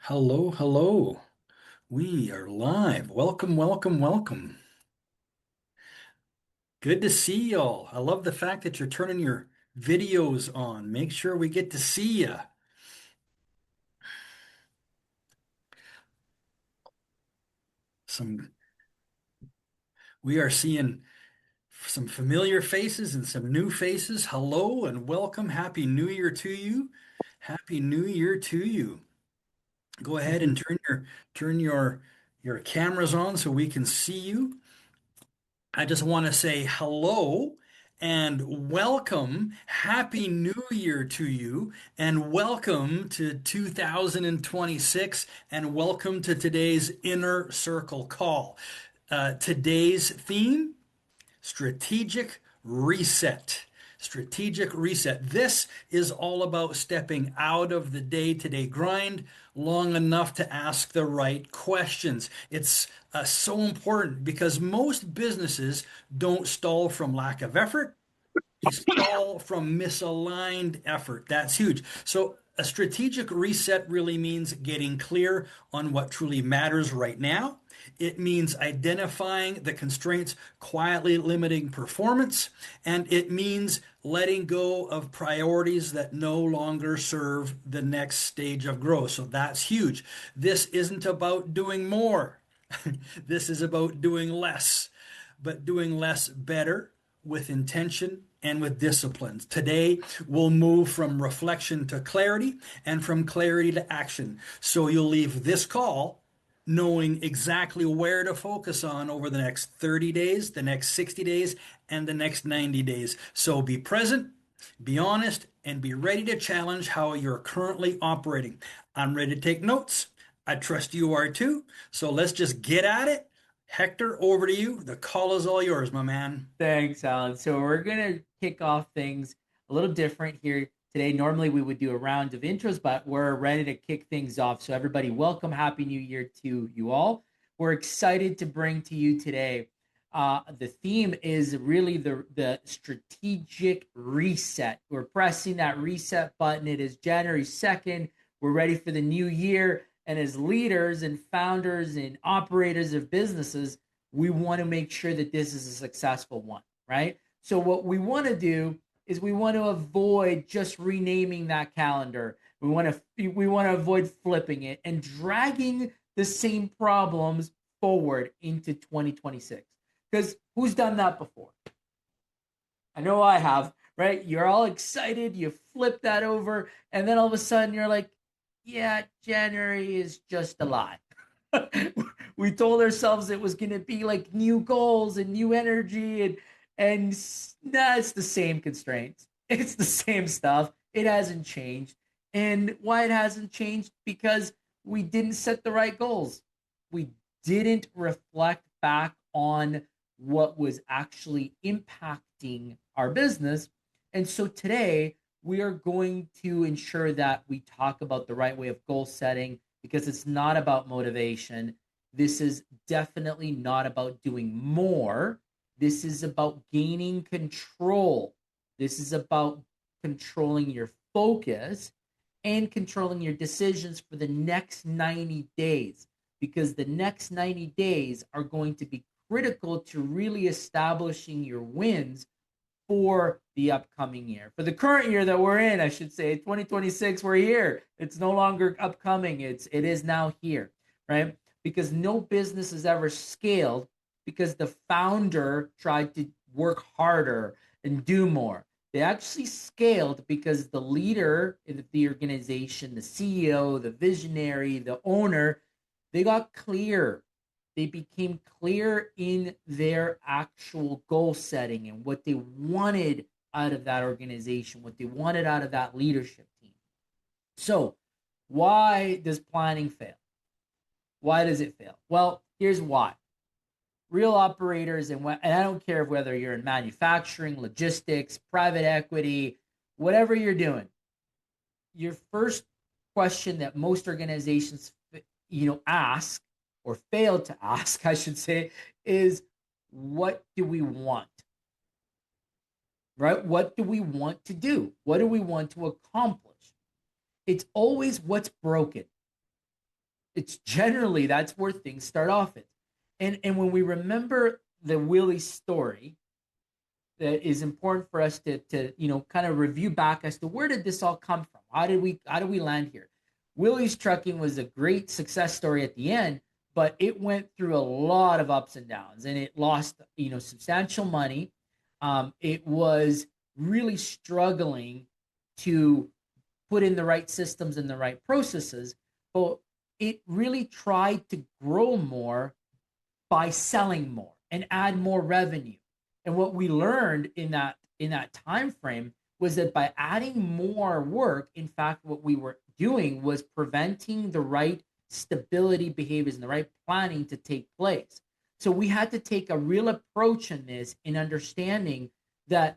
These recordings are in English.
Hello, hello. We are live. Welcome, welcome, welcome. Good to see y'all. I love the fact that you're turning your videos on. Make sure we get to see you. Some we are seeing some familiar faces and some new faces. Hello and welcome. Happy New Year to you. Happy New Year to you. Go ahead and turn your cameras on so we can see you. I just want to say hello and welcome. Happy New Year to you, and welcome to 2026, and welcome to today's Inner Circle call. Today's theme: strategic reset. Strategic reset. This is all about stepping out of the day-to-day grind long enough to ask the right questions. It's so important because most businesses don't stall from lack of effort. They stall from misaligned effort. That's huge. So a strategic reset really means getting clear on what truly matters right now. It means identifying the constraints quietly limiting performance, and it means letting go of priorities that no longer serve the next stage of growth. So that's huge. This isn't about doing more. This is about doing less, but doing less better with intention and with disciplines. Today, we'll move from reflection to clarity and from clarity to action. So you'll leave this call knowing exactly where to focus on over the next 30 days, the next 60 days, and the next 90 days. So be present, be honest, and be ready to challenge how you're currently operating. I'm ready to take notes. I trust you are too. So let's just get at it. Hector, over to you. The call is all yours, my man. Thanks, Alan. So we're gonna kick off things a little different here today. Normally we would do a round of intros, but we're ready to kick things off. So everybody, welcome, Happy New Year to you all. We're excited to bring to you today. The theme is really the strategic reset. We're pressing that reset button. It is January 2nd. We're ready for the new year. And as leaders and founders and operators of businesses, we want to make sure that this is a successful one, right? So what we want to do is we want to avoid just renaming that calendar. We want to avoid flipping it and dragging the same problems forward into 2026. Because who's done that before? I know I have, right? You're all excited, you flip that over, and then all of a sudden you're like, yeah, January is just a lie. We told ourselves it was going to be like new goals and new energy, and nah, it's the same constraints. It's the same stuff. It hasn't changed. And why it hasn't changed? Because we didn't set the right goals. We didn't reflect back on what was actually impacting our business. And so today we are going to ensure that we talk about the right way of goal setting, because it's not about motivation. This is definitely not about doing more. This is about gaining control. This is about controlling your focus and controlling your decisions for the next 90 days, because the next 90 days are going to be critical to really establishing your wins for the upcoming year. For the current year that we're in, I should say, 2026, we're here. It's no longer upcoming. It is now here, right? Because no business has ever scaled because the founder tried to work harder and do more. They actually scaled because the leader in the organization, the CEO, the visionary, the owner, they got clear. They became clear in their actual goal setting and what they wanted out of that organization, what they wanted out of that leadership team. So, why does planning fail? Why does it fail? Well, here's why. Real operators, and I don't care whether you're in manufacturing, logistics, private equity, whatever you're doing, your first question that most organizations ask, or fail to ask, I should say, is what do we want? Right? What do we want to do? What do we want to accomplish? It's always what's broken. it's generally that's where things start off. And when we remember the Willy story, that is important for us to kind of review back as to where did this all come from? How did we land here? Willy's Trucking was a great success story at the end, but it went through a lot of ups and downs, and it lost substantial money. It was really struggling to put in the right systems and the right processes, but it really tried to grow more by selling more and add more revenue. And what we learned in that time frame was that by adding more work, in fact, what we were doing was preventing the right stability behaviors and the right planning to take place. So we had to take a real approach in this in understanding that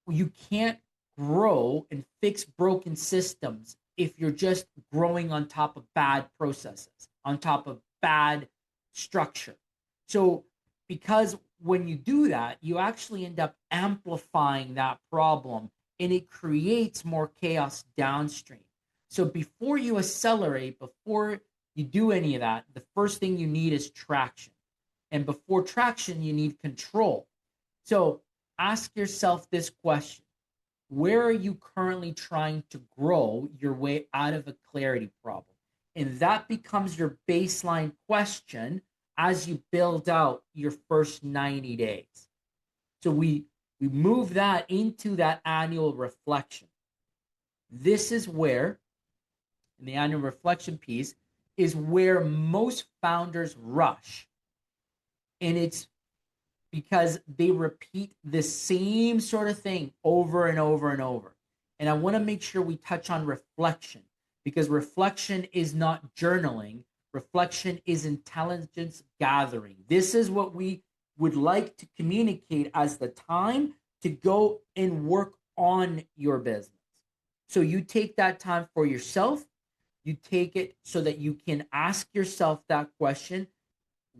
you can't grow and fix broken systems if you're just growing on top of bad processes, on top of bad structure. So, because when you do that, you actually end up amplifying that problem and it creates more chaos downstream. So, before you accelerate, before you do any of that, the first thing you need is traction. And before traction, you need control. So, ask yourself this question: where are you currently trying to grow your way out of a clarity problem? And that becomes your baseline question as you build out your first 90 days. So we move that into that annual reflection. This is where, in the annual reflection piece, is where most founders rush. And it's because they repeat the same sort of thing over and over and over. And I want to make sure we touch on reflection, because reflection is not journaling. Reflection is intelligence gathering. This is what we would like to communicate as the time to go and work on your business. So you take that time for yourself. You take it so that you can ask yourself that question: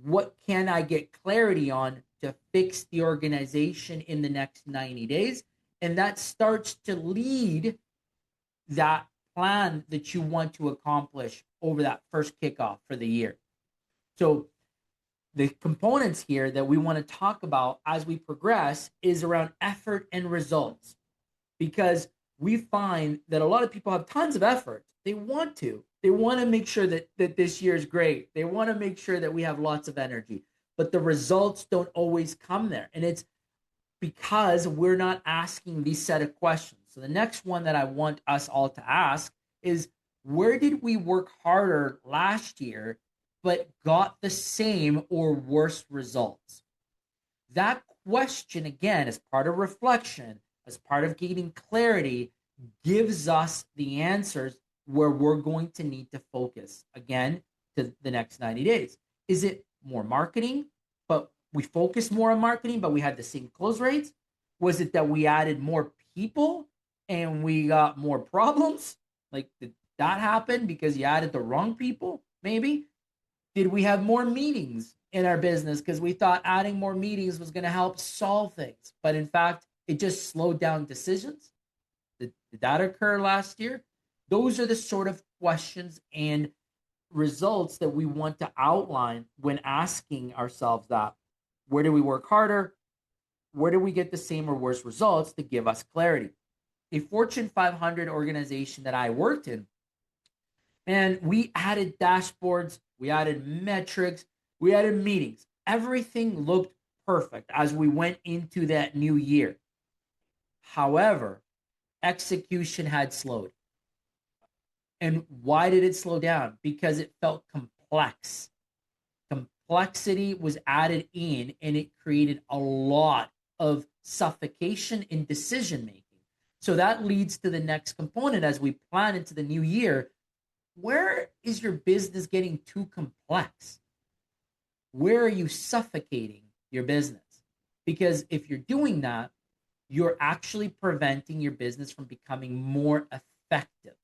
what can I get clarity on to fix the organization in the next 90 days? And that starts to lead that plan that you want to accomplish over that first kickoff for the year. So the components here that we want to talk about as we progress is around effort and results, because we find that a lot of people have tons of effort. They want to make sure that this year is great. They want to make sure that we have lots of energy, but the results don't always come there. And it's because we're not asking these set of questions. So the next one that I want us all to ask is, where did we work harder last year but got the same or worse results? That question, again, as part of reflection, as part of gaining clarity, gives us the answers where we're going to need to focus, again, to the next 90 days. Is it more marketing, but we focused more on marketing, but we had the same close rates? Was it that we added more people and we got more problems? Like, did that happen because you added the wrong people? Maybe. Did we have more meetings in our business because we thought adding more meetings was going to help solve things, but in fact, it just slowed down decisions? Did that occur last year? Those are the sort of questions and results that we want to outline when asking ourselves that. Where do we work harder? Where do we get the same or worse results to give us clarity? A Fortune 500 organization that I worked in, and we added dashboards, we added metrics, we added meetings. Everything looked perfect as we went into that new year. However, execution had slowed. And why did it slow down? Because it felt complex. Complexity was added in, and it created a lot of suffocation in decision making. So that leads to the next component as we plan into the new year. Where is your business getting too complex? Where are you suffocating your business? Because if you're doing that, you're actually preventing your business from becoming more effective.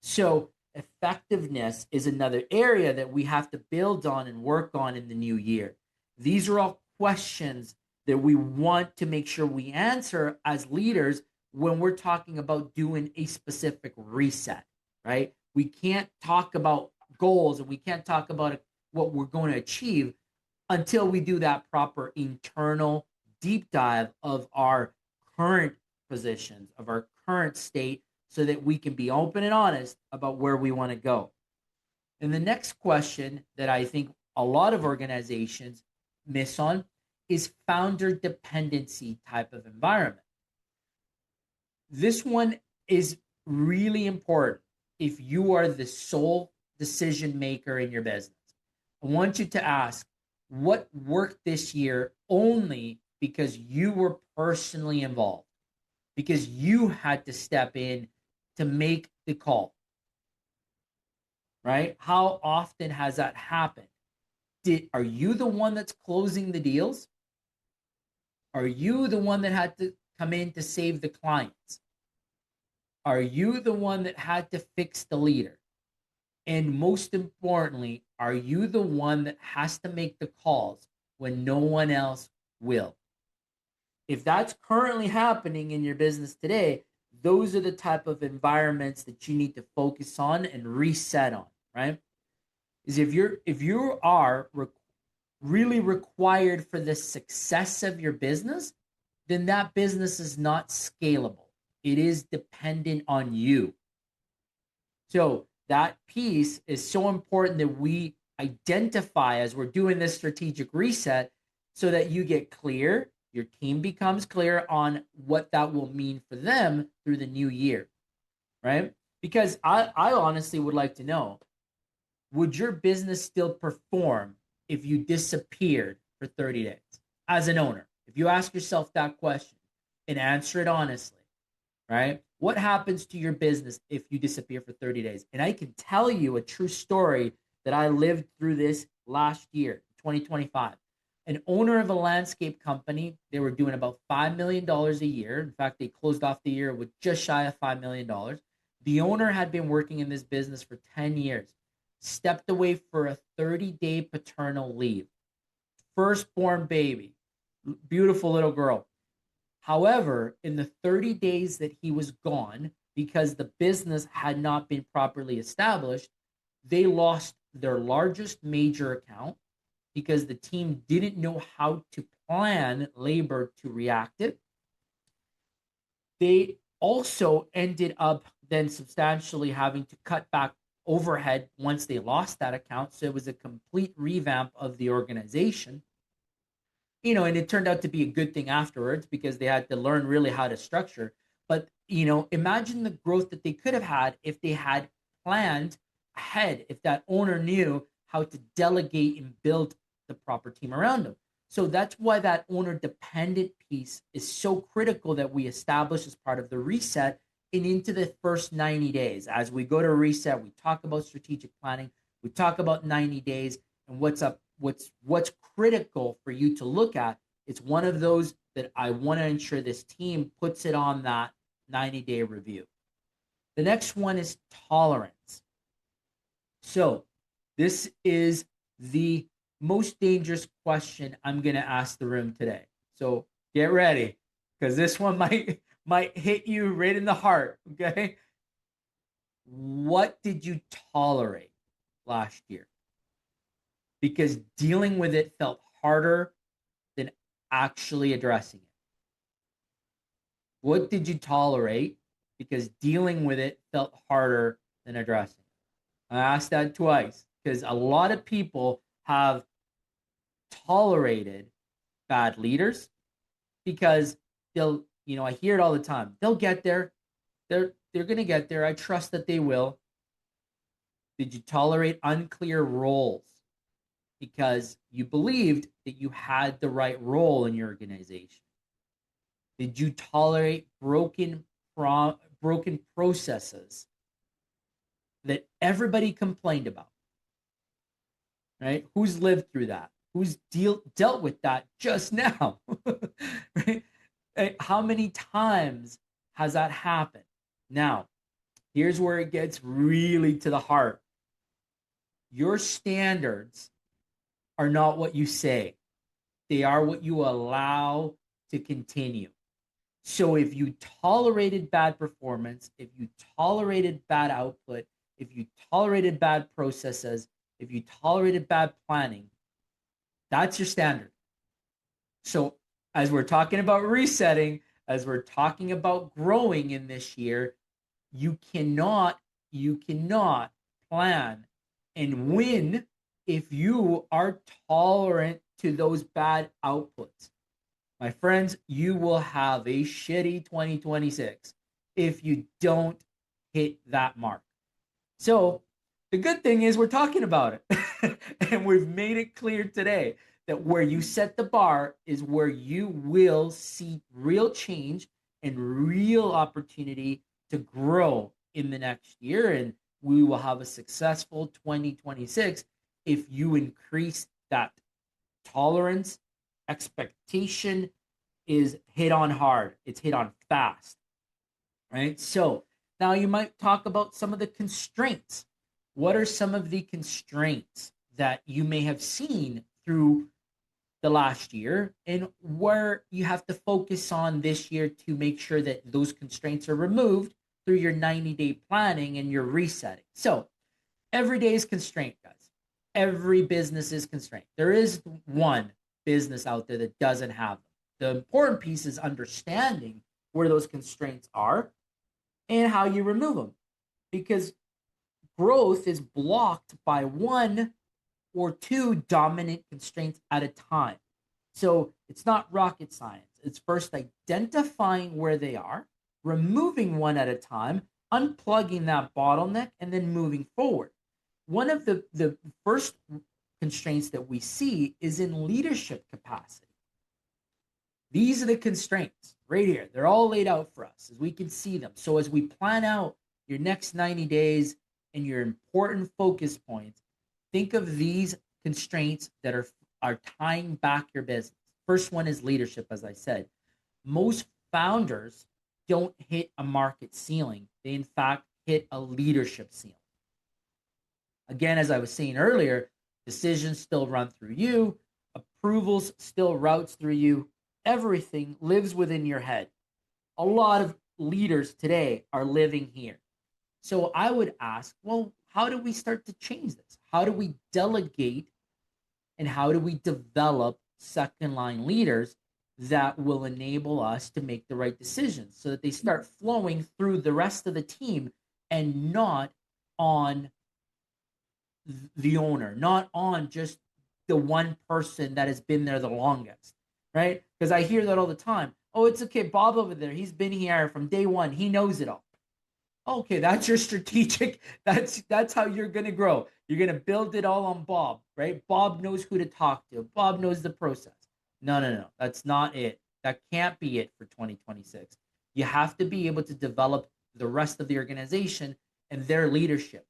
So effectiveness is another area that we have to build on and work on in the new year. These are all questions that we want to make sure we answer as leaders when we're talking about doing a specific reset, right? We can't talk about goals and we can't talk about what we're going to achieve until we do that proper internal deep dive of our current positions, of our current state, so that we can be open and honest about where we want to go. And the next question that I think a lot of organizations miss on is founder dependency type of environment. This one is really important if you are the sole decision maker in your business. I want you to ask what worked this year only because you were personally involved, because you had to step in to make the call, right? How often has that happened? Are you the one that's closing the deals? Are you the one that had to come in to save the clients? Are you the one that had to fix the leader? And most importantly, are you the one that has to make the calls when no one else will? If that's currently happening in your business today, those are the type of environments that you need to focus on and reset on, right? Is if you are really required for the success of your business, then that business is not scalable. It is dependent on you. So that piece is so important that we identify as we're doing this strategic reset, so that you get clear, your team becomes clear on what that will mean for them through the new year, right? Because I honestly would like to know, would your business still perform if you disappeared for 30 days as an owner? If you ask yourself that question and answer it honestly, right? What happens to your business if you disappear for 30 days? And I can tell you a true story that I lived through this last year, 2025. An owner of a landscape company, they were doing about $5 million a year. In fact, they closed off the year with just shy of $5 million. The owner had been working in this business for 10 years, stepped away for a 30-day paternal leave. Firstborn baby, beautiful little girl. However, in the 30 days that he was gone, because the business had not been properly established, they lost their largest major account because the team didn't know how to plan labor to react it. They also ended up then substantially having to cut back overhead once they lost that account. So it was a complete revamp of the organization. And it turned out to be a good thing afterwards because they had to learn really how to structure. But, imagine the growth that they could have had if they had planned ahead, if that owner knew how to delegate and build the proper team around them. So that's why that owner dependent piece is so critical that we establish as part of the reset and into the first 90 days. As we go to reset, we talk about strategic planning, we talk about 90 days and what's critical for you to look at. It's one of those that I want to ensure this team puts it on that 90-day review. The next one is tolerance. So this is the most dangerous question I'm going to ask the room today. So get ready, because this one might hit you right in the heart, okay? What did you tolerate last year? Because dealing with it felt harder than actually addressing it. What did you tolerate? Because dealing with it felt harder than addressing it. I asked that twice because a lot of people have tolerated bad leaders because they'll, I hear it all the time. They'll get there. They're going to get there. I trust that they will. Did you tolerate unclear roles because you believed that you had the right role in your organization? Did you tolerate broken processes that everybody complained about? Right? Who's lived through that? Who's dealt with that just now? Right? How many times has that happened? Now, here's where it gets really to the heart. Your standards are not what you say. They are what you allow to continue. So if you tolerated bad performance, if you tolerated bad output, if you tolerated bad processes, if you tolerated bad planning, that's your standard. So as we're talking about resetting, as we're talking about growing in this year, you cannot plan and win if you are tolerant to those bad outputs. My friends, you will have a shitty 2026 if you don't hit that mark. So the good thing is we're talking about it and we've made it clear today that where you set the bar is where you will see real change and real opportunity to grow in the next year. And we will have a successful 2026 if you increase that tolerance. Expectation is hit on hard, it's hit on fast, right? So now you might talk about some of the constraints. What are some of the constraints that you may have seen through the last year and where you have to focus on this year to make sure that those constraints are removed through your 90-day planning and your resetting? So every day is constraint, guys. Every business is constrained. There is one business out there that doesn't have them. The important piece is understanding where those constraints are and how you remove them, because growth is blocked by one or two dominant constraints at a time. So it's not rocket science. It's first identifying where they are, removing one at a time, unplugging that bottleneck, and then moving forward. One of the first constraints that we see is in leadership capacity. These are the constraints right here. They're all laid out for us as we can see them. So as we plan out your next 90 days and your important focus points, think of these constraints that are tying back your business. First one is leadership, as I said. Most founders don't hit a market ceiling. They, in fact, hit a leadership ceiling. Again, as I was saying earlier, decisions still run through you. Approvals still routes through you. Everything lives within your head. A lot of leaders today are living here. So I would ask, well, how do we start to change this? How do we delegate and how do we develop second line leaders that will enable us to make the right decisions so that they start flowing through the rest of the team and not on the owner, not on just the one person that has been there the longest, right? Because I hear that all the time. Oh, it's okay, Bob over there, he's been here from day one, he knows it all. Okay, that's your strategic, that's how you're going to grow. You're going to build it all on Bob, right? Bob knows who to talk to. Bob knows the process. No. That's not it. That can't be it for 2026. You have to be able to develop the rest of the organization and their leadership,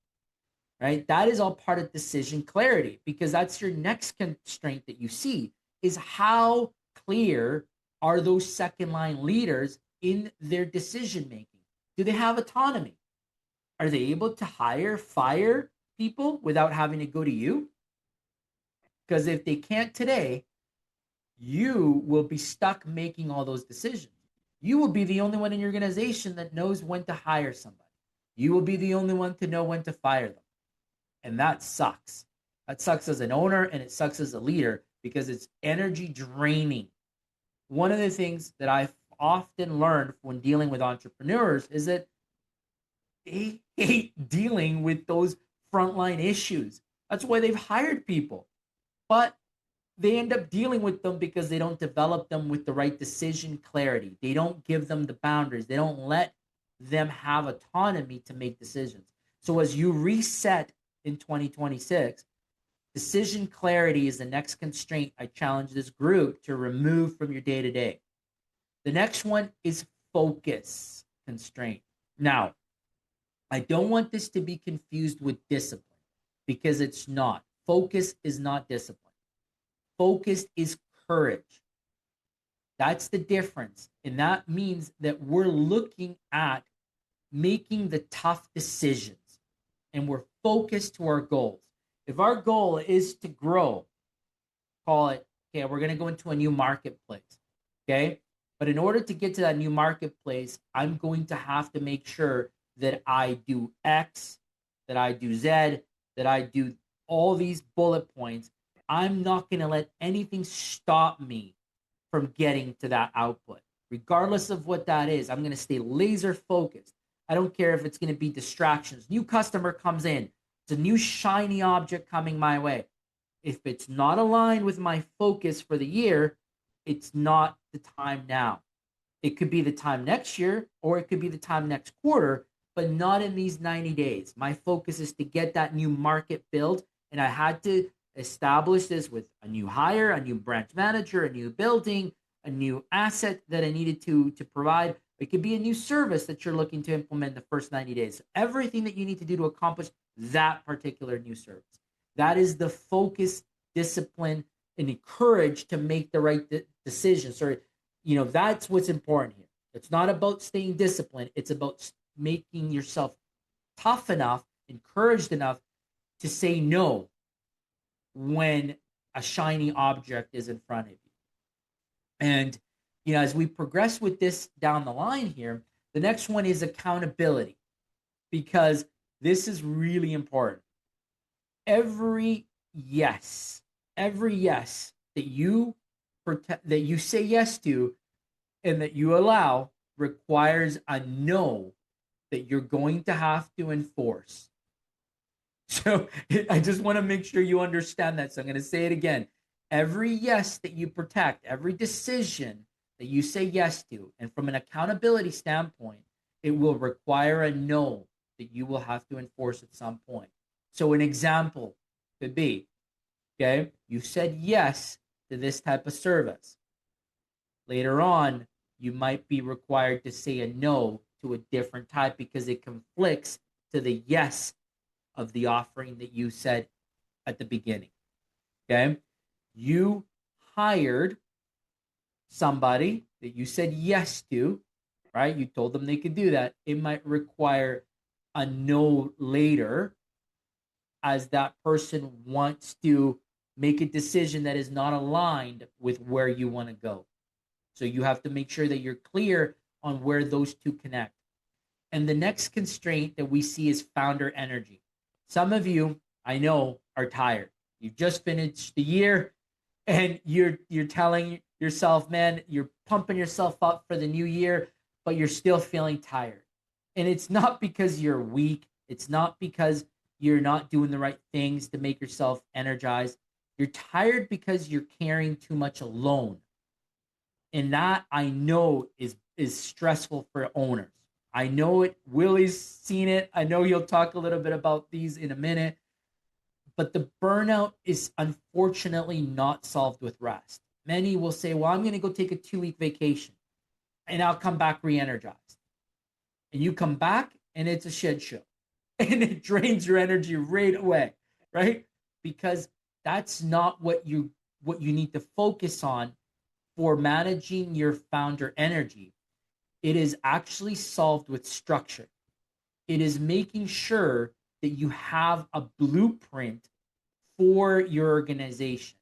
right? That is all part of decision clarity, because that's your next constraint that you see is how clear are those second line leaders in their decision making? Do they have autonomy? Are they able to hire, fire people without having to go to you? Because if they can't today, you will be stuck making all those decisions. You will be the only one in your organization that knows when to hire somebody. You will be the only one to know when to fire them. And that sucks. That sucks as an owner and it sucks as a leader because it's energy draining. One of the things that I've often learned when dealing with entrepreneurs is that they hate dealing with those frontline issues. That's why they've hired people. But they end up dealing with them because they don't develop them with the right decision clarity. They don't give them the boundaries. They don't let them have autonomy to make decisions. So as you reset in 2026, decision clarity is the next constraint I challenge this group to remove from your day-to-day. The next one is focus constraint. Now, I don't want this to be confused with discipline because it's not. Focus is not discipline. Focus is courage. That's the difference. And that means that we're looking at making the tough decisions and we're focused to our goals. If our goal is to grow, call it, okay, we're going to go into a new marketplace, okay? But in order to get to that new marketplace, I'm going to have to make sure that I do X, that I do Z, that I do all these bullet points, I'm not going to let anything stop me from getting to that output. Regardless of what that is, I'm going to stay laser focused. I don't care if it's going to be distractions. New customer comes in, it's a new shiny object coming my way. If it's not aligned with my focus for the year, it's not the time now. It could be the time next year, or it could be the time next quarter, but not in these 90 days. My focus is to get that new market build, and I had to establish this with a new hire, a new branch manager, a new building, a new asset that I needed to provide. It could be a new service that you're looking to implement in the first 90 days. Everything that you need to do to accomplish that particular new service. That is the focus, discipline, and the courage to make the right decision. So, that's what's important here. It's not about staying disciplined. It's about making yourself tough enough, encouraged enough to say no when a shiny object is in front of you. And, as we progress with this down the line here, the next one is accountability, because this is really important. Every yes that you say yes to and that you allow requires a no that you're going to have to enforce. So I just want to make sure you understand that. So I'm going to say it again. Every yes that you protect, every decision that you say yes to, and from an accountability standpoint, it will require a no that you will have to enforce at some point. So an example could be, okay, you said yes to this type of service. Later on, you might be required to say a no to a different type because it conflicts to the yes of the offering that you said at the beginning. Okay? You hired somebody that you said yes to, right? You told them they could do that. It might require a no later, as that person wants to make a decision that is not aligned with where you want to go. So you have to make sure that you're clear on where those two connect. And the next constraint that we see is founder energy. Some of you, I know, are tired. You've just finished the year and you're telling yourself, man, you're pumping yourself up for the new year, but you're still feeling tired. And it's not because you're weak. It's not because you're not doing the right things to make yourself energized. You're tired because you're carrying too much alone. And that, I know, is stressful for owners. I know it. Willy's seen it. I know he'll talk a little bit about these in a minute. But the burnout is unfortunately not solved with rest. Many will say, well, I'm going to go take a 2-week vacation and I'll come back re-energized. And you come back and it's a shit show. And it drains your energy right away, right? Because that's not what you need to focus on for managing your founder energy. It is actually solved with structure. It is making sure that you have a blueprint for your organization,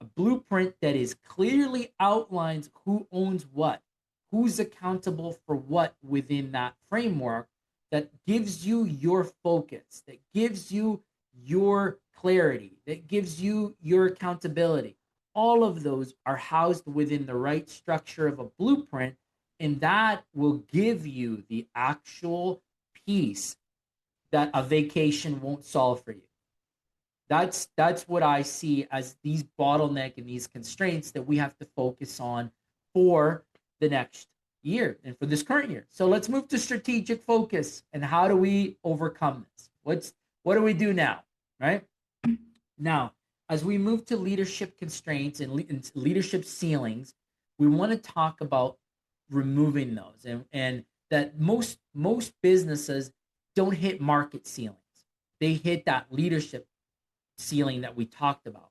a blueprint that is clearly outlines who owns what, who's accountable for what within that framework, that gives you your focus, that gives you your clarity, that gives you your accountability. All of those are housed within the right structure of a blueprint, and that will give you the actual piece that a vacation won't solve for you. That's what I see as these bottleneck and these constraints that we have to focus on for the next year and for this current year. So let's move to strategic focus and how do we overcome this? What do we do now, right? Now, as we move to leadership constraints and leadership ceilings, we want to talk about removing those, and that most businesses don't hit market ceilings. They hit that leadership ceiling that we talked about.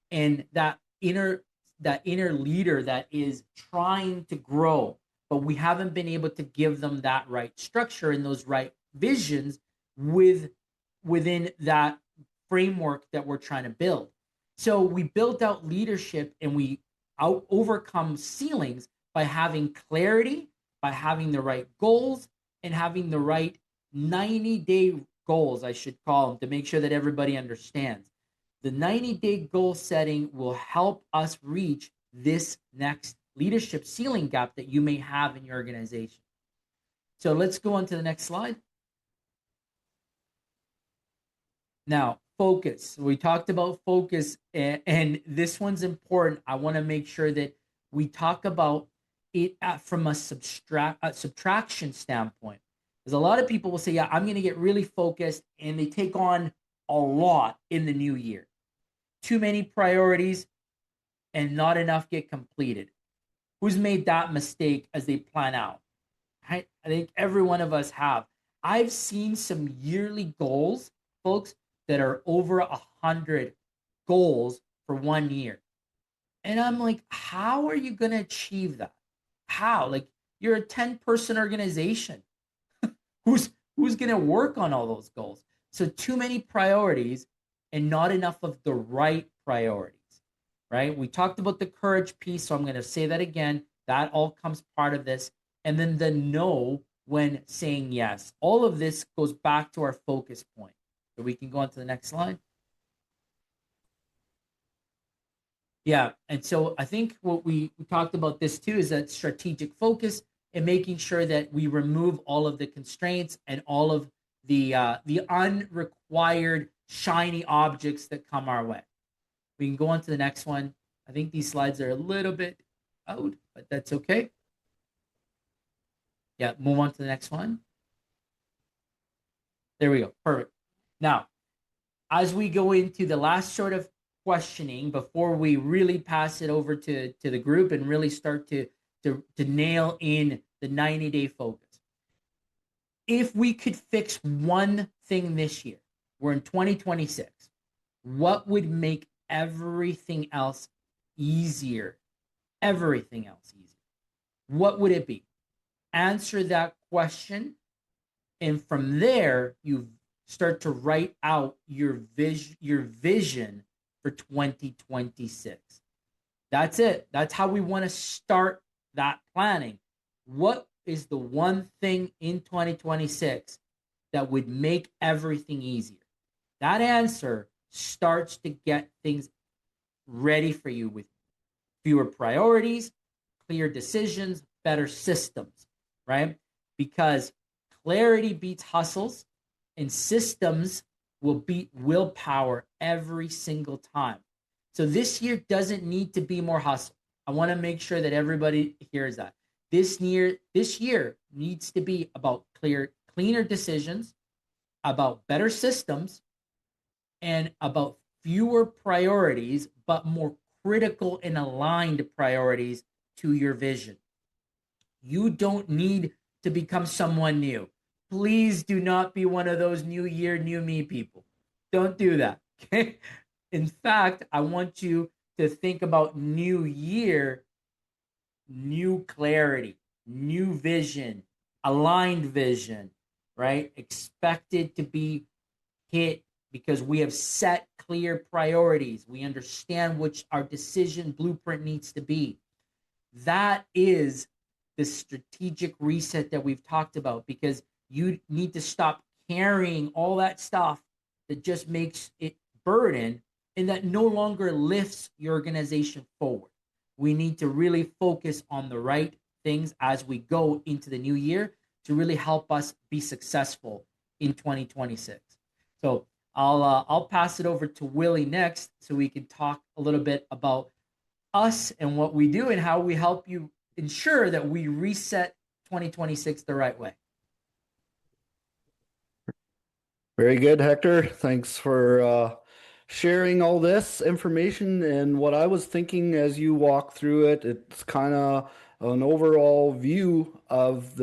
And that inner leader that is trying to grow, but we haven't been able to give them that right structure and those right visions within that framework that we're trying to build. So we built out leadership and we overcome ceilings by having clarity, by having the right goals, and having the right 90-day goals, I should call them, to make sure that everybody understands. The 90-day goal setting will help us reach this next leadership ceiling gap that you may have in your organization. So let's go on to the next slide. Now, focus. We talked about focus, and this one's important. I want to make sure that we talk about it from a subtraction standpoint. Because a lot of people will say, yeah, I'm going to get really focused, and they take on a lot in the new year. Too many priorities and not enough get completed. Who's made that mistake as they plan out? I think every one of us have. I've seen some yearly goals, folks, that are over 100 goals for 1 year. And I'm like, how are you going to achieve that? How? Like, you're a 10-person organization. Who's going to work on all those goals? So too many priorities and not enough of the right priorities, right? We talked about the courage piece, so I'm going to say that again. That all comes part of this. And then the no when saying yes. All of this goes back to our focus point. So we can go on to the next slide. Yeah, and so I think what we talked about this too is that strategic focus and making sure that we remove all of the constraints and all of the unrequired shiny objects that come our way. We can go on to the next one. I think these slides are a little bit out, but that's okay. Yeah, move on to the next one. There we go. Perfect. Now, as we go into the last sort of questioning before we really pass it over to the group and really start to nail in the 90-day focus. If we could fix one thing this year, we're in 2026, what would make everything else easier? Everything else easier. What would it be? Answer that question, and from there, you start to write out your vision for 2026. That's it. That's how we want to start that planning. What is the one thing in 2026 that would make everything easier? That answer starts to get things ready for you with fewer priorities, clear decisions, better systems, right? Because clarity beats hustles, and systems will beat willpower every single time. So this year doesn't need to be more hustle. I want to make sure that everybody hears that. This year needs to be about cleaner decisions, about better systems, and about fewer priorities, but more critical and aligned priorities to your vision. You don't need to become someone new. Please do not be one of those new year, new me people. Don't do that. Okay. In fact, I want you to think about new year, new clarity, new vision, aligned vision, right? Expected to be hit because we have set clear priorities. We understand which our decision blueprint needs to be. That is the strategic reset that we've talked about, because you need to stop carrying all that stuff that just makes it burden and that no longer lifts your organization forward. We need to really focus on the right things as we go into the new year to really help us be successful in 2026. So I'll pass it over to Willy next so we can talk a little bit about us and what we do and how we help you ensure that we reset 2026 the right way. Very good, Hector. Thanks for sharing all this information. And what I was thinking as you walk through it, it's kind of an overall view of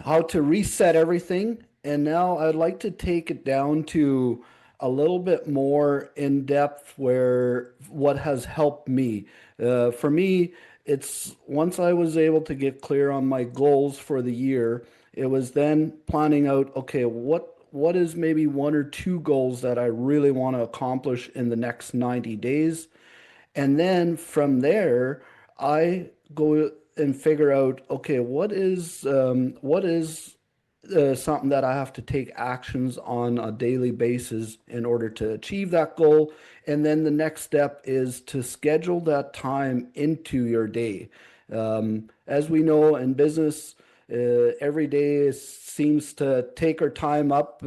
how to reset everything. And now I'd like to take it down to a little bit more in depth where what has helped me. For me, it's once I was able to get clear on my goals for the year, it was then planning out, okay, what is maybe one or two goals that I really want to accomplish in the next 90 days? And then from there, I go and figure out, okay, what is something that I have to take actions on a daily basis in order to achieve that goal. And then the next step is to schedule that time into your day. As we know in business, every day seems to take our time up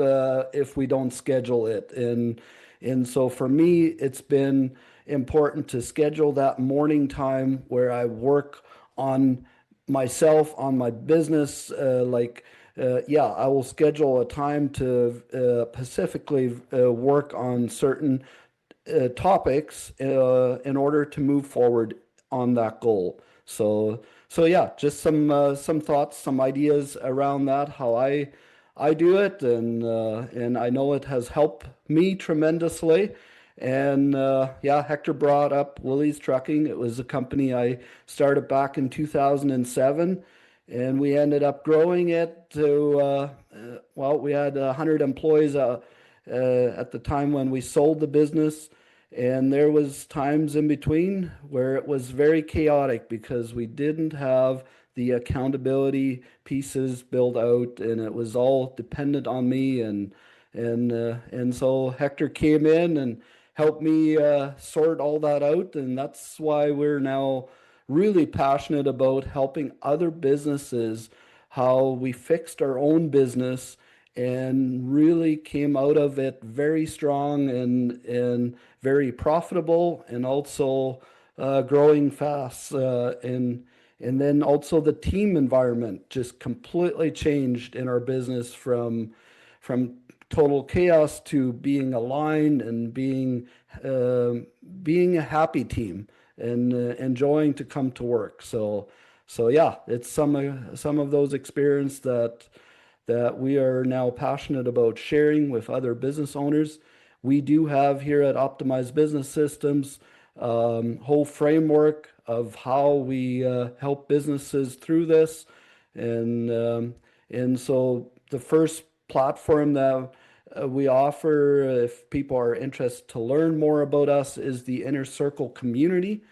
if we don't schedule it. And so for me, it's been important to schedule that morning time where I work on myself, on my business. Yeah, I will schedule a time to specifically work on certain topics in order to move forward on that goal. So yeah, just some thoughts, some ideas around that, how I do it, and I know it has helped me tremendously. And yeah, Hector brought up Willy's Trucking. It was a company I started back in 2007, and we ended up growing it to well, we had 100 employees at the time when we sold the business. And there was times in between where it was very chaotic because we didn't have the accountability pieces built out, and it was all dependent on me. And so Hector came in and helped me sort all that out, and that's why we're now really passionate about helping other businesses, how we fixed our own business and really came out of it very strong and very profitable, and also growing fast. And then also the team environment just completely changed in our business from total chaos to being aligned and being a happy team and enjoying to come to work. So yeah, it's some of those experience that we are now passionate about sharing with other business owners. We do have here at Optimized Business Systems whole framework of how we help businesses through this, and so the first platform that we offer, if people are interested to learn more about us, is the Inner Circle community.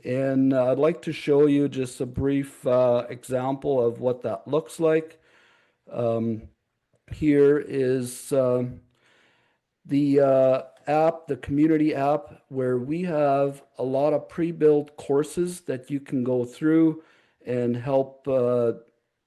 And I'd like to show you just a brief example of what that looks like. Here is the app, the community app, where we have a lot of pre-built courses that you can go through and help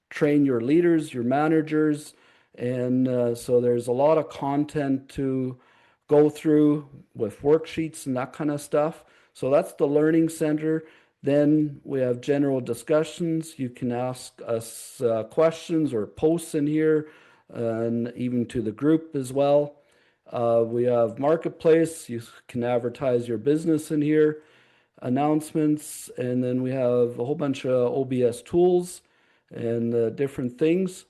train your leaders, your managers. And so there's a lot of content to go through with worksheets and that kind of stuff. So that's the Learning Center. Then we have general discussions. You can ask us questions or posts in here, and even to the group as well. We have Marketplace. You can advertise your business in here. Announcements, and then we have a whole bunch of OBS tools and different things.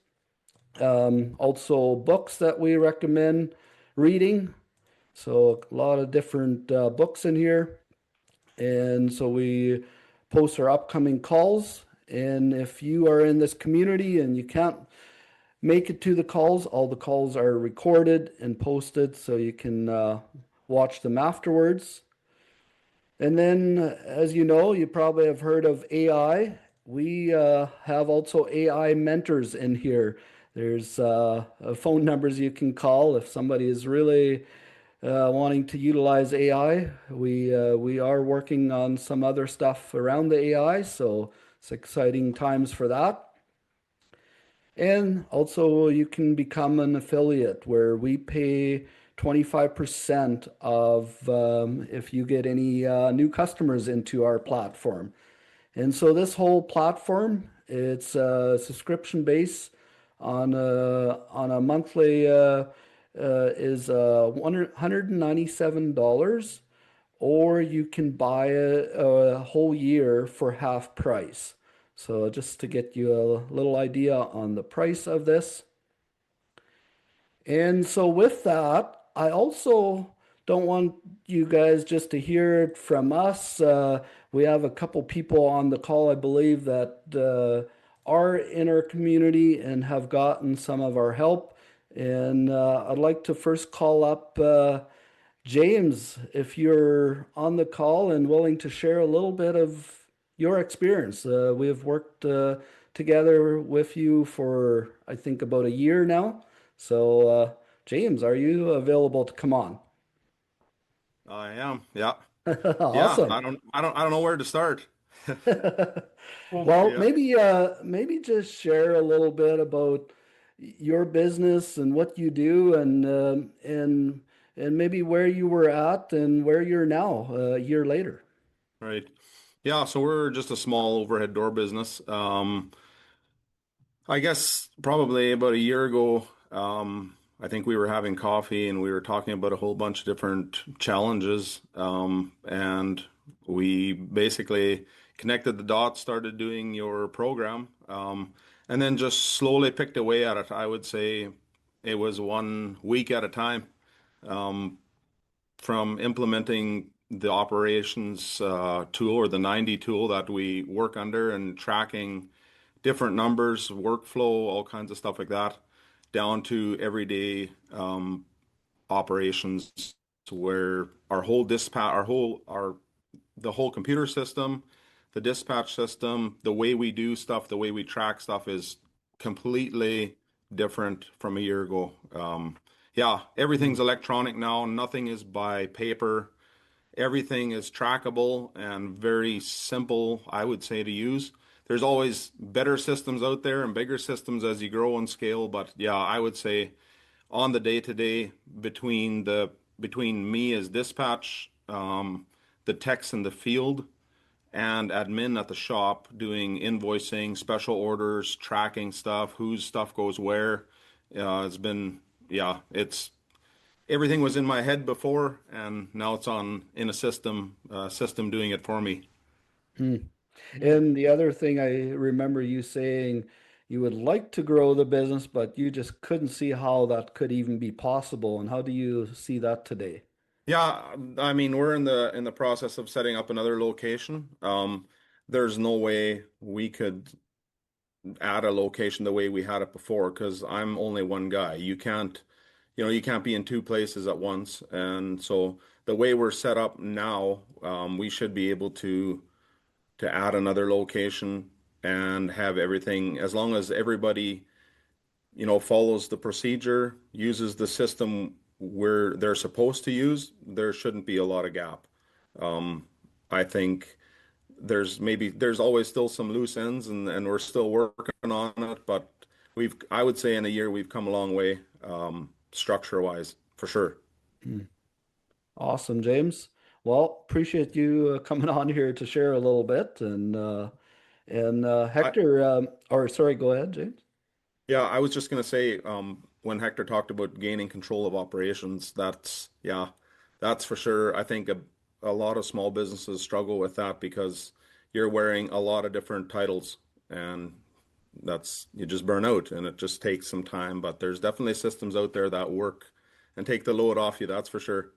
Also books that we recommend reading. So a lot of different books in here. And so we post our upcoming calls. And if you are in this community and you can't make it to the calls, all the calls are recorded and posted so you can watch them afterwards. And then, as you know, you probably have heard of AI. We have also AI mentors in here. There's phone numbers you can call if somebody is really wanting to utilize AI. We are working on some other stuff around the AI, so it's exciting times for that. And also, you can become an affiliate where we pay 25% of if you get any new customers into our platform. And so this whole platform, it's a subscription base on a monthly is $197, or you can buy a whole year for half price. So just to get you a little idea on the price of this. And so with that, I also don't want you guys just to hear it from us. We have a couple people on the call, I believe, that are in our community and have gotten some of our help. And I'd like to first call up James, if you're on the call and willing to share a little bit of your experience. We have worked together with you for, I think, about a year now. So, James, are you available to come on? I am. Yeah. Yeah. Awesome. I don't know where to start. Well, Well, Yeah. maybe just share a little bit about your business and what you do, and maybe where you were at and where you're now a year later. Right. Yeah. So we're just a small overhead door business. I guess probably about a year ago, I think we were having coffee and we were talking about a whole bunch of different challenges. And we basically connected the dots, started doing your program, and then just slowly picked away at it. I would say it was 1 week at a time, um, from implementing the operations tool or the 90 tool that we work under and tracking different numbers, workflow, all kinds of stuff like that, down to everyday operations where our whole dispatch, the whole computer system, the dispatch system, the way we do stuff, the way we track stuff is completely different from a year ago. Yeah, everything's electronic now. Nothing is by paper. Everything is trackable and very simple, I would say, to use. There's always better systems out there and bigger systems as you grow and scale, but yeah, I would say on the day to day between me as dispatch, the techs in the field, and admin at the shop doing invoicing, special orders, tracking stuff, whose stuff goes where. It's been, yeah, it's everything was in my head before, and now it's on in a system doing it for me. Hmm. yeah. And the other thing I remember you saying, you would like to grow the business, but you just couldn't see how that could even be possible. And how do you see that today? Yeah, I mean, we're in the process of setting up another location. There's no way we could add a location the way we had it before because I'm only one guy. You can't be in two places at once. And so the way we're set up now, we should be able to add another location and have everything as long as everybody follows the procedure, uses the system where they're supposed to use, there shouldn't be a lot of gap. I think there's always still some loose ends and we're still working on it, but I would say in a year we've come a long way, structure wise, for sure. Hmm. Awesome, James. Well, appreciate you coming on here to share a little bit. And I, Hector, or sorry, go ahead, James. yeah, I was just gonna say, when Hector talked about gaining control of operations, yeah, that's for sure. I think a lot of small businesses struggle with that because you're wearing a lot of different titles and you just burn out and it just takes some time. But there's definitely systems out there that work and take the load off you, that's for sure.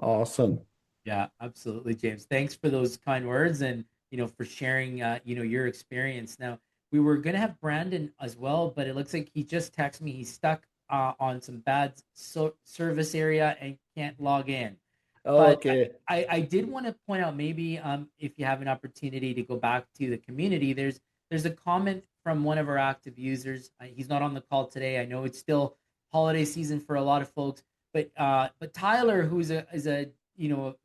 Awesome. Yeah, absolutely, James. Thanks for those kind words and for sharing your experience. Now, we were gonna have Brandon as well, but it looks like he just texted me he's stuck on some bad service area and can't log in. But Okay. I did want to point out maybe if you have an opportunity to go back to the community, there's a comment from one of our active users. He's not on the call today. I know it's still holiday season for a lot of folks, but Tyler, who's is a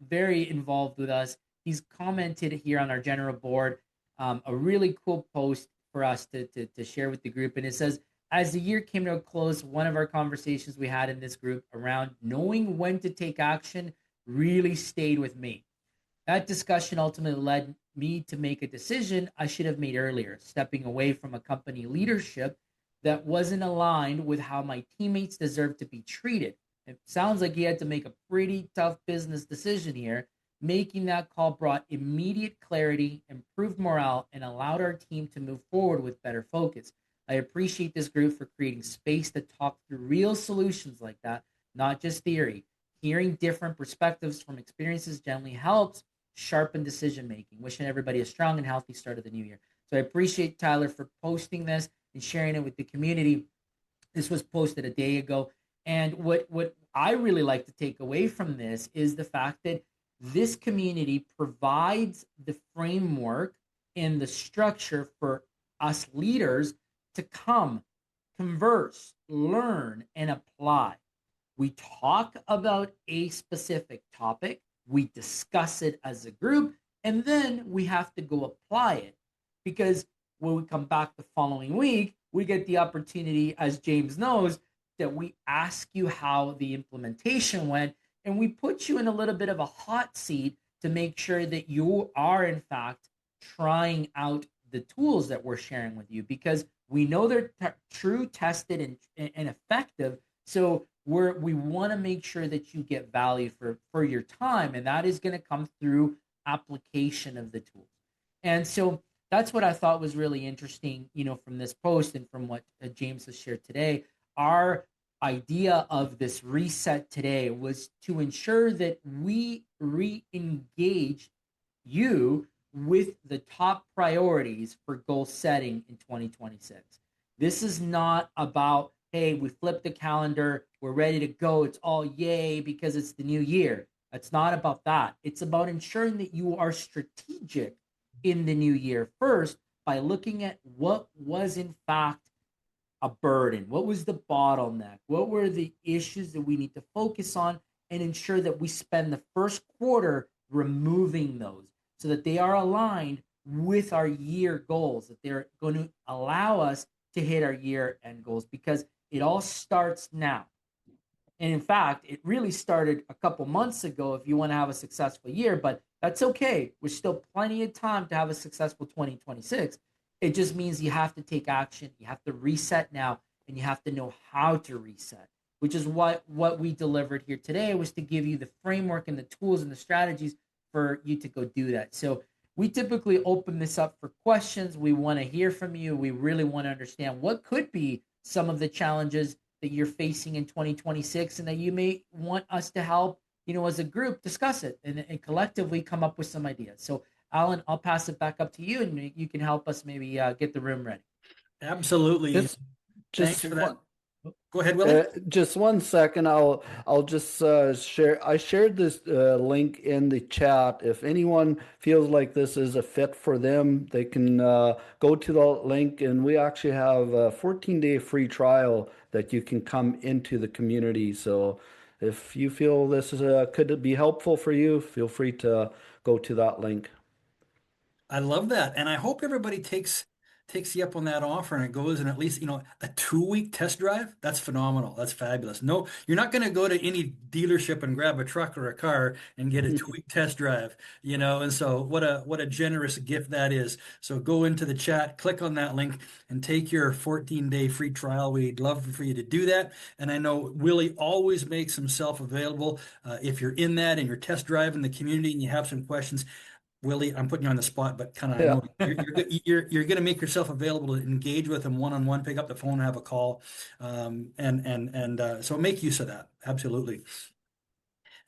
very involved with us, he's commented here on our general board a really cool post for us to share with the group, and it says. As the year came to a close, one of our conversations we had in this group around knowing when to take action really stayed with me. That discussion ultimately led me to make a decision I should have made earlier, stepping away from a company leadership that wasn't aligned with how my teammates deserve to be treated. It sounds like he had to make a pretty tough business decision here. Making that call brought immediate clarity, improved morale, and allowed our team to move forward with better focus. I appreciate this group for creating space to talk through real solutions like that, not just theory. Hearing different perspectives from experiences generally helps sharpen decision making. Wishing everybody a strong and healthy start of the new year. So I appreciate Tyler for posting this and sharing it with the community. This was posted a day ago. And what I really like to take away from this is the fact that this community provides the framework and the structure for us leaders to come, converse, learn, and apply. We talk about a specific topic, we discuss it as a group, and then we have to go apply it. Because when we come back the following week, we get the opportunity, as James knows, that we ask you how the implementation went, and we put you in a little bit of a hot seat to make sure that you are, in fact, trying out the tools that we're sharing with you, because we know they're true, tested, and effective. So we want to make sure that you get value for your time, and that is going to come through application of the tools. And so that's what I thought was really interesting, from this post and from what James has shared today. Our idea of this reset today was to ensure that we re-engage you with the top priorities for goal setting in 2026. This is not about, hey, we flipped the calendar, we're ready to go, it's all yay because it's the new year. It's not about that. It's about ensuring that you are strategic in the new year first by looking at what was in fact a burden, what was the bottleneck, what were the issues that we need to focus on, and ensure that we spend the first quarter removing those so that they are aligned with our year goals, that they're going to allow us to hit our year end goals, because it all starts now. And in fact, it really started a couple months ago if you want to have a successful year, but that's okay. There's still plenty of time to have a successful 2026. It just means you have to take action. You have to reset now, and you have to know how to reset, which is what we delivered here today, was to give you the framework and the tools and the strategies for you to go do that. So we typically open this up for questions. We want to hear from you. We really want to understand what could be some of the challenges that you're facing in 2026, and that you may want us to help, as a group, discuss it and collectively come up with some ideas. So Alan, I'll pass it back up to you, and you can help us maybe get the room ready. Absolutely. Thanks Just for that. Go ahead, Willy. just 1 second. I'll just share. I shared this link in the chat. If anyone feels like this is a fit for them, they can go to the link, and we actually have a 14-day free trial that you can come into the community. So if you feel this is could be helpful for you, feel free to go to that link. I love that. And I hope everybody takes you up on that offer and it goes in at least, a 2-week test drive. That's phenomenal. That's fabulous. No, you're not going to go to any dealership and grab a truck or a car and get a 2-week test drive, and so what a generous gift that is. So go into the chat, click on that link, and take your 14-day free trial. We'd love for you to do that. And I know Willy always makes himself available. If you're in that and you're test driving the community and you have some questions, Willy, I'm putting you on the spot, but kind of, I Yeah. know you're going to make yourself available to engage with them one-on-one, pick up the phone, have a call, so make use of that. Absolutely.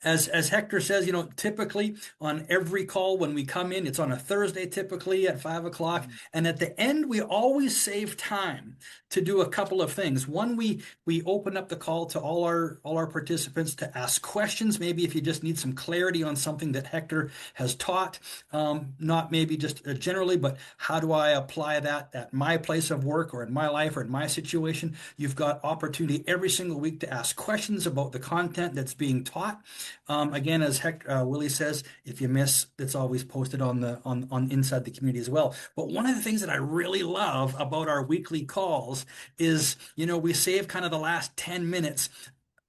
As Hector says, typically on every call when we come in, it's on a Thursday, typically at 5 o'clock. And at the end, we always save time to do a couple of things. One, we open up the call to all our participants to ask questions. Maybe if you just need some clarity on something that Hector has taught, not maybe just generally, but how do I apply that at my place of work or in my life or in my situation? You've got opportunity every single week to ask questions about the content that's being taught. Again, as Willy says, if you miss, it's always posted on inside the community as well. But one of the things that I really love about our weekly calls is, we save kind of the last 10 minutes.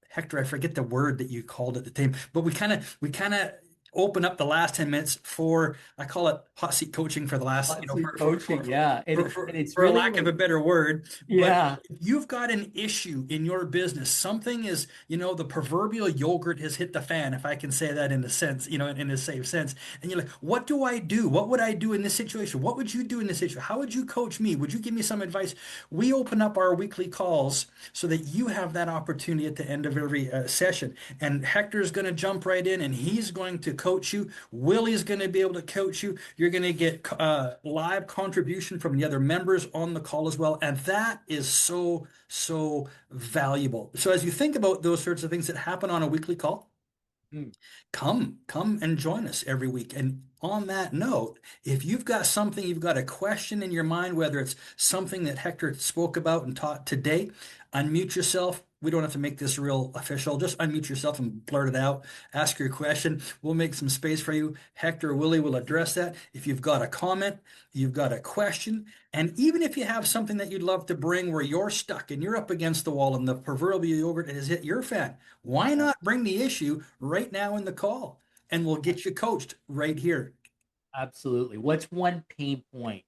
Hector, I forget the word that you called at the time, but we kind of open up the last 10 minutes for, I call it hot seat coaching for the last, coaching, yeah. It's for really lack of a better word. Yeah. But if you've got an issue in your business, something is, the proverbial yogurt has hit the fan, if I can say that in a sense, in a safe sense. And you're like, what do I do? What would I do in this situation? What would you do in this situation? How would you coach me? Would you give me some advice? We open up our weekly calls so that you have that opportunity at the end of every session. And Hector's going to jump right in, and he's going to coach you. Willy's going to be able to coach you. You're going to get live contribution from the other members on the call as well. And that is so, so valuable. So as you think about those sorts of things that happen on a weekly call, come and join us every week. And on that note, if you've got something, you've got a question in your mind, whether it's something that Hector spoke about and taught today, unmute yourself. We don't have to make this real official. Just unmute yourself and blurt it out. Ask your question. We'll make some space for you. Hector or Willie will address that. If you've got a comment, you've got a question, and even if you have something that you'd love to bring where you're stuck and you're up against the wall and the proverbial yogurt has hit your fan, why not bring the issue right now in the call? And we'll get you coached right here. Absolutely. What's one pain point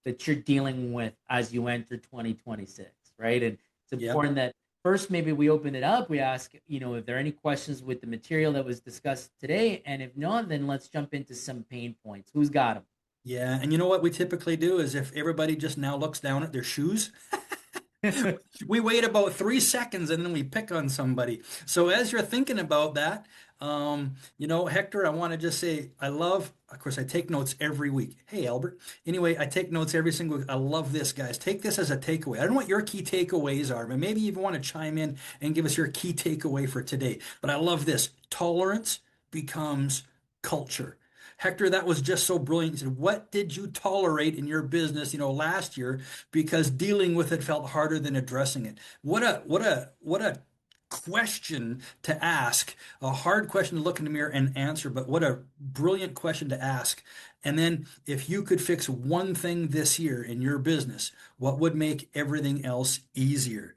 that you're dealing with as you enter 2026, right? And it's important that first, maybe we open it up. We ask, if there are any questions with the material that was discussed today. And if not, then let's jump into some pain points. Who's got them? Yeah. And you know what we typically do is if everybody just now looks down at their shoes, we wait about 3 seconds and then we pick on somebody. So as you're thinking about that, Hector, I want to just say of course, I take notes every week. Hey, Albert. Anyway, I take notes every single week. I love this, guys. Take this as a takeaway. I don't know what your key takeaways are, but maybe you want to chime in and give us your key takeaway for today. But I love this. Tolerance becomes culture. Hector, that was just so brilliant. He said, what did you tolerate in your business, last year because dealing with it felt harder than addressing it? What a question to ask, a hard question to look in the mirror and answer, but what a brilliant question to ask. And then if you could fix one thing this year in your business, what would make everything else easier?